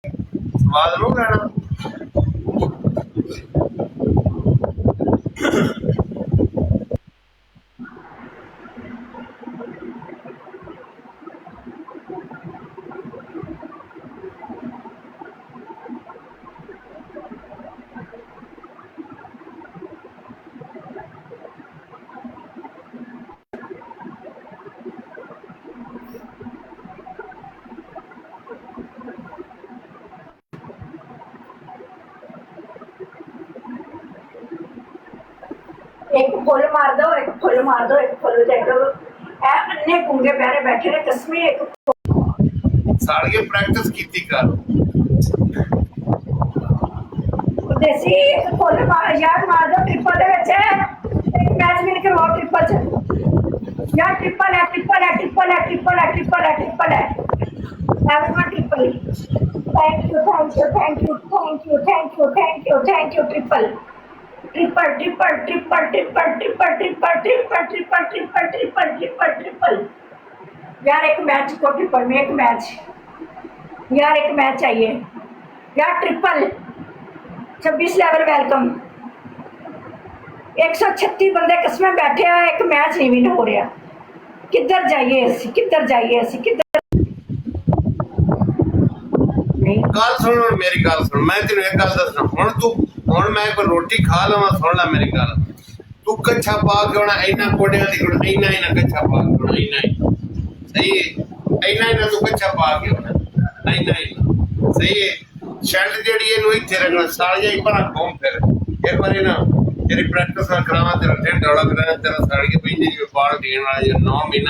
ਸਵਾਦ ਨੂੰ ਲੈਣਾ एक फुल मार दो, एक फुल मार दो, एक फुल दे दो। अन्ने गूंगे प्यारे बैठे ने कसमी एक साड़ के प्रैक्टिस कीती कर देसी एक फुल यार मार दो ट्रिपल दे विच एक मैच विन करवाओ ट्रिपल च यार ट्रिपल है ट्रिपल है ट्रिपल है ट्रिपल है ट्रिपल है ट्रिपल है everyone triple thank you thank you thank you thank you thank you thank you thank you triple triple triple triple triple triple triple triple triple triple triple triple triple यार एक match को triple में एक match यार एक match चाहिए यार triple 26 level welcome 136 बंदे कसमें बैठे हैं एक मैच नहीं विन हो रहा किधर जाइए किधर जाइए किधर नहीं गल सुन मेरी गल सुन मैं तेन एक गल दसना हुण मैं कोई रोटी खा लवां सुन ला मेरी गल तू कच्छा पा के होना इन्ना कोडियां दी गुण इन्ना कच्छा पा के होना इन्ना सही है इन्ना तू कच्छा पा के होना इन्ना सही है शर्ट जेड़ी इनू इत्थे रखना साल जाई पर घूम फिर एक बार ना तेरी प्रैक्टिस करावा तेरा ढिड दौड़ा कराना तेरा साड़ के पीछे जो बाल देने वाला जो 9 महीना